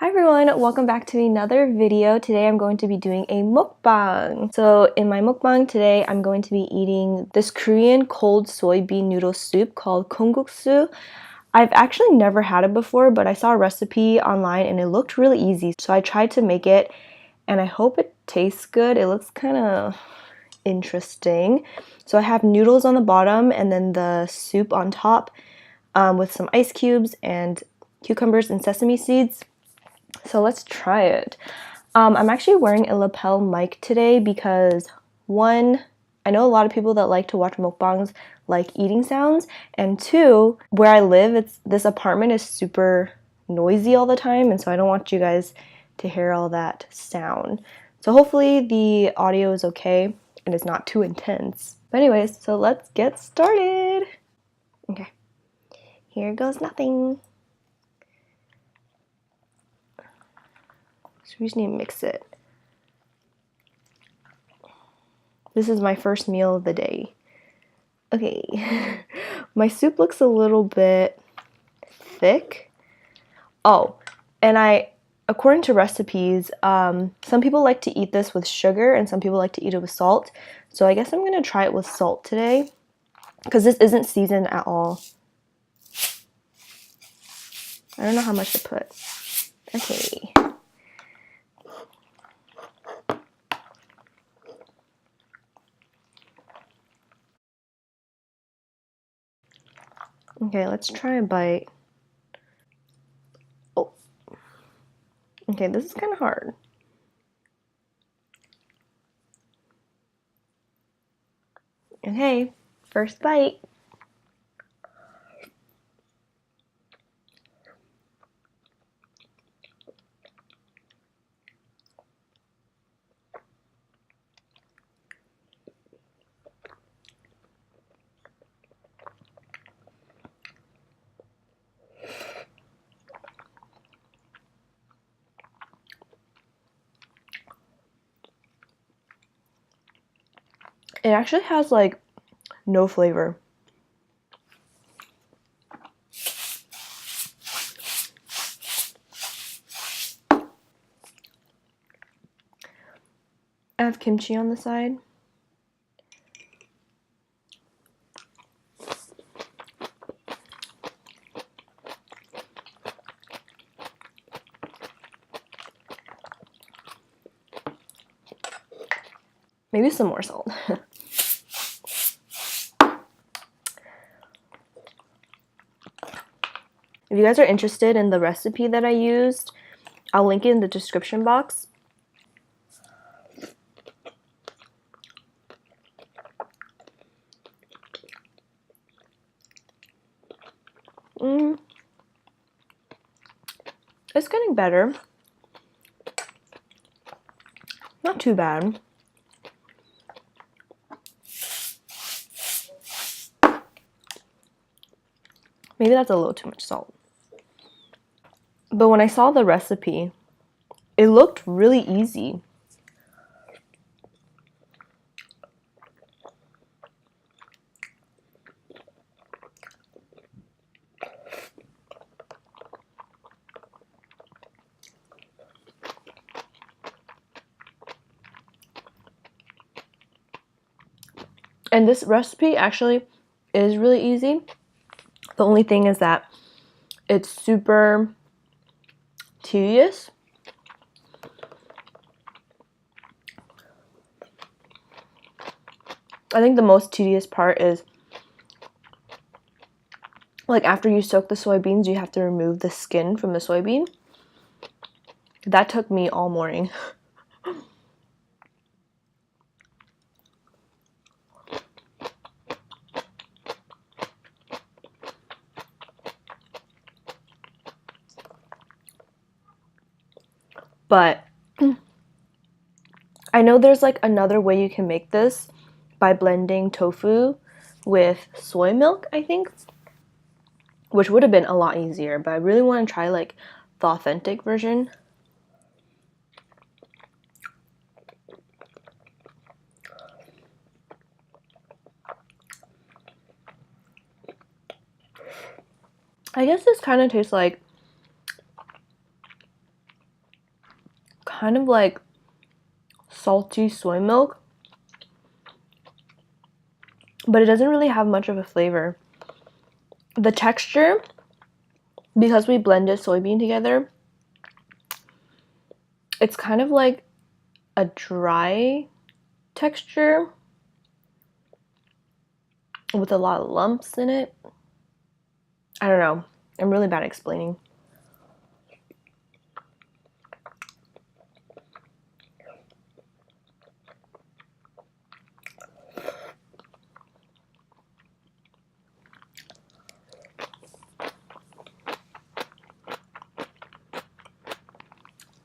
Hi everyone, welcome back to another video. Today I'm going to be doing a mukbang. So in my mukbang today, I'm going to be eating this Korean cold soybean noodle soup called Kongguksu. I've actually never had it before, but I saw a recipe online and it looked really easy. So I tried to make it and I hope it tastes good. It looks kind of interesting. So I have noodles on the bottom and then the soup on top with some ice cubes and cucumbers and sesame seeds. So let's try it. I'm actually wearing a lapel mic today because one, I know a lot of people that like to watch mukbangs like eating sounds, and two, where I live, this apartment is super noisy all the time, and so I don't want you guys to hear all that sound. So hopefully the audio is okay and it's not too intense. But anyways, so let's get started. Okay, here goes nothing. So we just need to mix it. This is my first meal of the day. Okay, my soup looks a little bit thick. Oh, and according to recipes, some people like to eat this with sugar and some people like to eat it with salt. So I guess I'm gonna try it with salt today because this isn't seasoned at all. I don't know how much to put. Okay. Okay, let's try a bite. Oh. Okay, this is kind of hard. Okay, first bite. It actually has like no flavor. I have kimchi on the side. Maybe some more salt. If you guys are interested in the recipe that I used, I'll link it in the description box. It's getting better. Not too bad. Maybe that's a little too much salt. But when I saw the recipe, it looked really easy. And this recipe actually is really easy. The only thing is that it's super tedious. I think the most tedious part is like after you soak the soybeans, you have to remove the skin from the soybean. That took me all morning. But I know there's like another way you can make this by blending tofu with soy milk, I think, which would have been a lot easier, but I really want to try like the authentic version. I guess this kind of tastes like kind of like salty soy milk, but it doesn't really have much of a flavor. The texture, because we blended soybean together, it's kind of like a dry texture with a lot of lumps in it. I don't know. I'm really bad at explaining.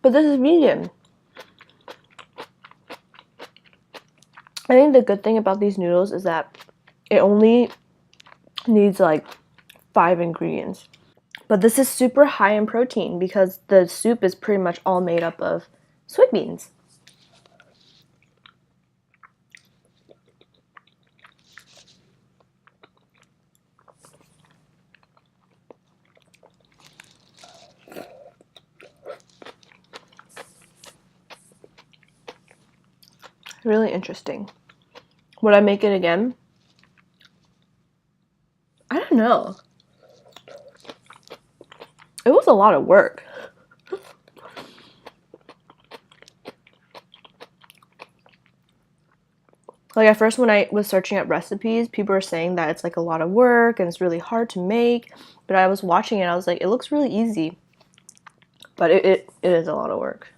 But this is vegan. I think the good thing about these noodles is that it only needs like 5 ingredients. But this is super high in protein because the soup is pretty much all made up of soybeans. Really interesting. Would I make it again? I don't know. It was a lot of work. Like at first when I was searching up recipes, people were saying that it's like a lot of work and it's really hard to make. But I was watching it and I was like, it looks really easy. But it is a lot of work.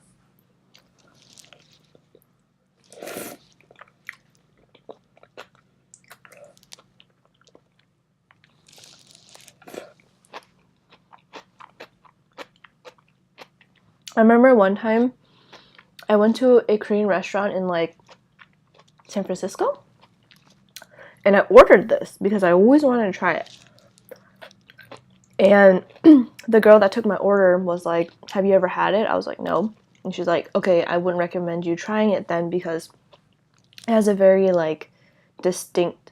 I remember one time I went to a Korean restaurant in like San Francisco and I ordered this because I always wanted to try it. And the girl that took my order was like, have you ever had it? I was like, no. And she's like, okay, I wouldn't recommend you trying it then because it has a very like distinct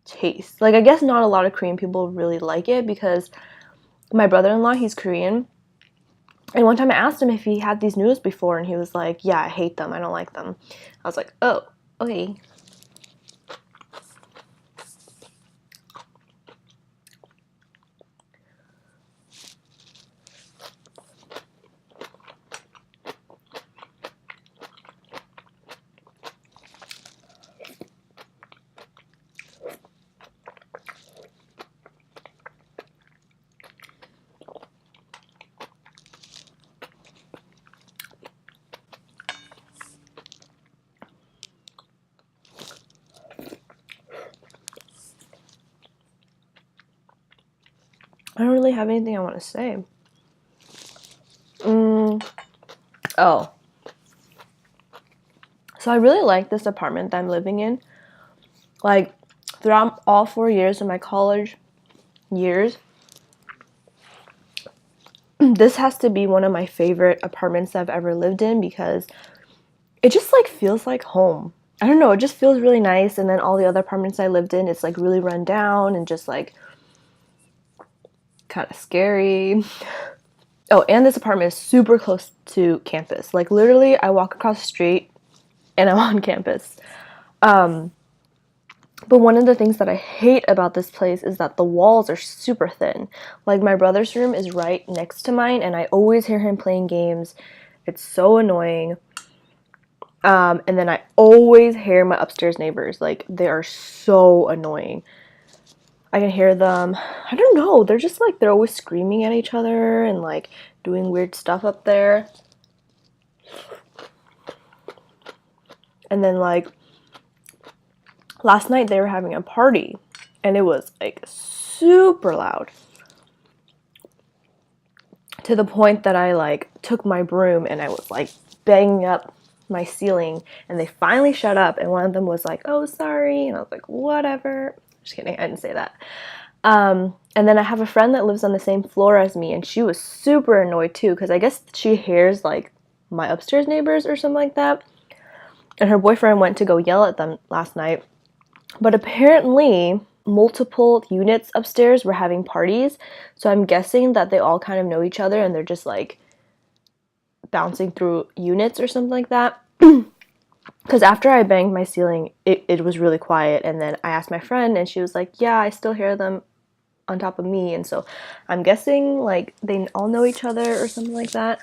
taste. Like I guess not a lot of Korean people really like it because my brother-in-law, he's Korean. And one time I asked him if he had these noodles before and he was like, yeah, I hate them. I don't like them. I was like, oh, okay. I don't really have anything I want to say. Oh. So I really like this apartment that I'm living in. Like, throughout all 4 years of my college years, this has to be one of my favorite apartments that I've ever lived in because it just like feels like home. I don't know, it just feels really nice. And then all the other apartments I lived in, it's like really run down and just like kind of scary. Oh, and this apartment is super close to campus. Like literally I walk across the street and I'm on campus. But one of the things that I hate about this place is that the walls are super thin. Like my brother's room is right next to mine and I always hear him playing games. It's so annoying. And then I always hear my upstairs neighbors. Like they are so annoying. I can hear them. I don't know. They're just like, they're always screaming at each other and like doing weird stuff up there. And then like last night they were having a party and it was like super loud. To the point that I like took my broom and I was like banging up my ceiling and they finally shut up and one of them was like, oh, sorry. And I was like, whatever. Just kidding, I didn't say that. And then I have a friend that lives on the same floor as me and she was super annoyed too because I guess she hears like my upstairs neighbors or something like that. And her boyfriend went to go yell at them last night. But apparently multiple units upstairs were having parties. So I'm guessing that they all kind of know each other and they're just like bouncing through units or something like that. Because after I banged my ceiling, it was really quiet. And then I asked my friend, and she was like, yeah, I still hear them on top of me. And so I'm guessing like they all know each other or something like that.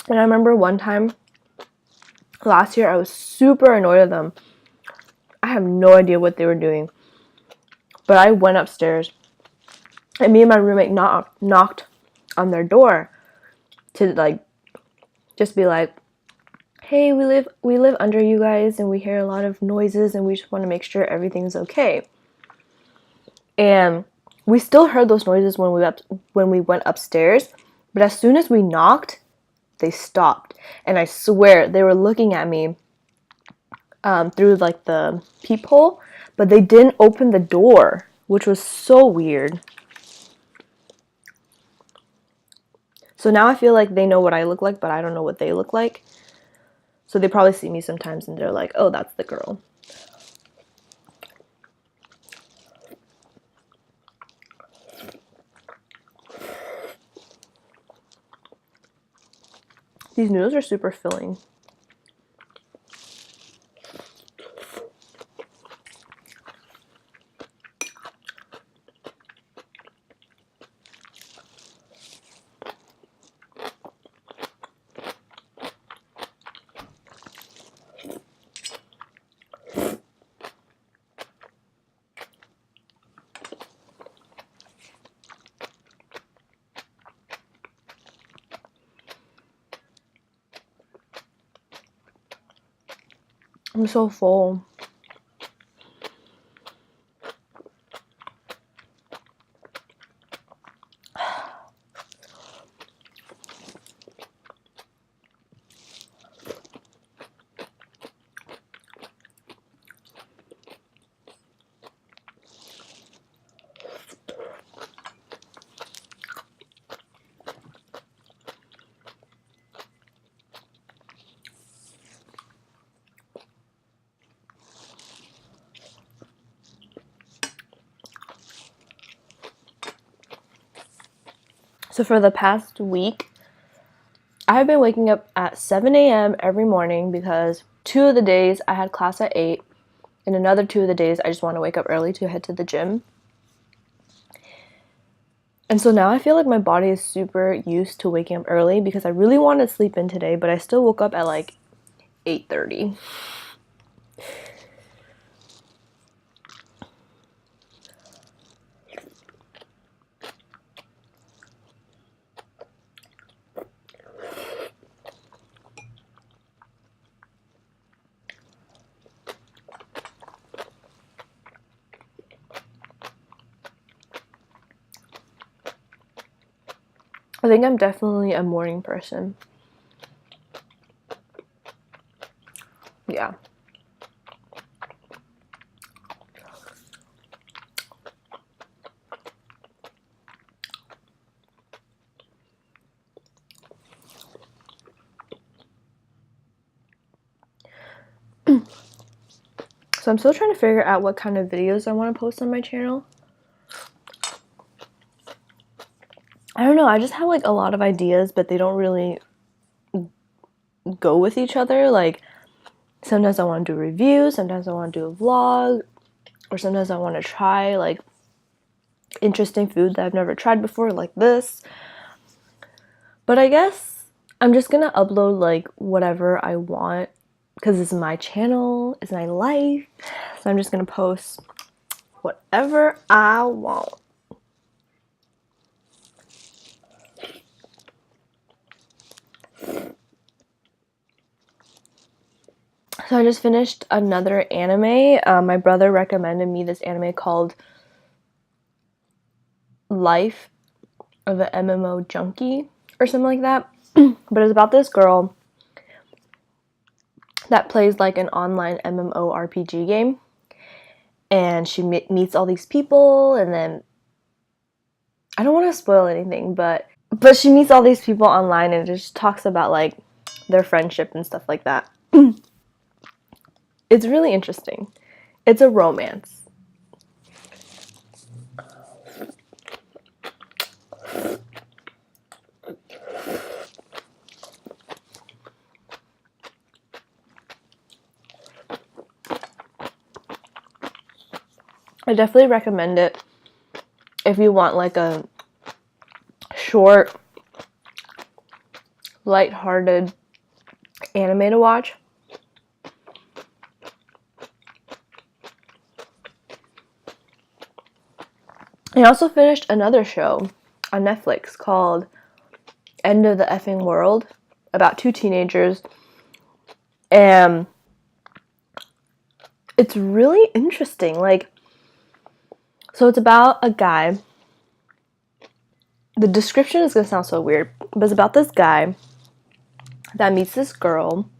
And I remember one time last year, I was super annoyed at them. I have no idea what they were doing. But I went upstairs, and me and my roommate knocked on their door to like just be like, hey, we live under you guys, and we hear a lot of noises, and we just want to make sure everything's okay. And we still heard those noises when we went upstairs, but as soon as we knocked, they stopped. And I swear they were looking at me through like the peephole, but they didn't open the door, which was so weird. So now I feel like they know what I look like, but I don't know what they look like. So they probably see me sometimes and they're like, oh, that's the girl. These noodles are super filling. I'm so full. So for the past week, I have been waking up at 7 a.m. every morning because 2 of the days I had class at 8, and another 2 of the days I just want to wake up early to head to the gym. And so now I feel like my body is super used to waking up early because I really wanted to sleep in today, but I still woke up at like 8:30. I think I'm definitely a morning person. Yeah. So I'm still trying to figure out what kind of videos I want to post on my channel. I don't know, I just have like a lot of ideas, but they don't really go with each other. Like sometimes I want to do reviews, sometimes I want to do a vlog, or sometimes I want to try like interesting food that I've never tried before, like this. But I guess I'm just gonna upload like whatever I want because it's my channel, it's my life. So I'm just gonna post whatever I want. So I just finished another anime. My brother recommended me this anime called Life of an MMO Junkie or something like that. But it's about this girl that plays like an online MMORPG game. And she meets all these people, and then I don't want to spoil anything, but she meets all these people online, and it just talks about like their friendship and stuff like that. It's really interesting. It's a romance. I definitely recommend it if you want like a short, lighthearted anime to watch. I also finished another show on Netflix called End of the Effing World, about two teenagers, and it's really interesting. Like, so it's about a guy. The description is gonna sound so weird, but it's about this guy that meets this girl,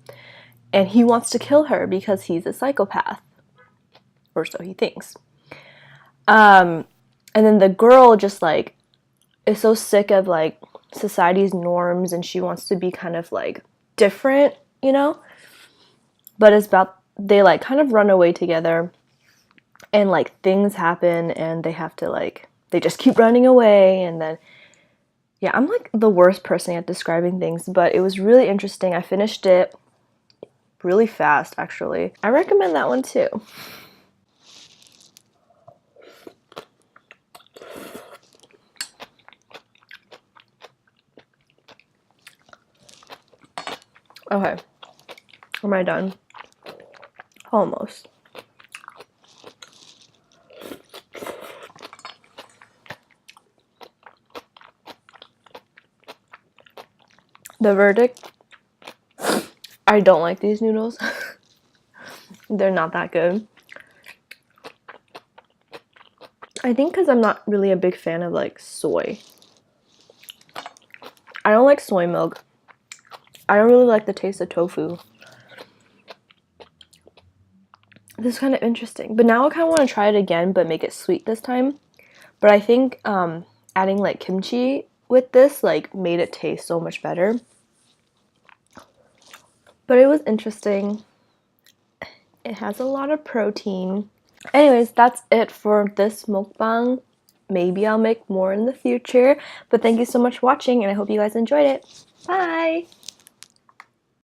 and he wants to kill her because he's a psychopath, or so he thinks. And then the girl just like is so sick of like society's norms, and she wants to be kind of like different, you know? But it's about, they like kind of run away together, and like things happen, and they have to like, they just keep running away, and then yeah, I'm like the worst person at describing things, but it was really interesting. I finished it really fast, actually. I recommend that one too. Okay, am I done? Almost. The verdict, I don't like these noodles. They're not that good. I think because I'm not really a big fan of like soy. I don't like soy milk. I don't really like the taste of tofu. This is kind of interesting. But now I kind of want to try it again, but make it sweet this time. But I think adding like kimchi with this like made it taste so much better. But it was interesting. It has a lot of protein. Anyways, that's it for this mukbang. Maybe I'll make more in the future. But thank you so much for watching, and I hope you guys enjoyed it. Bye!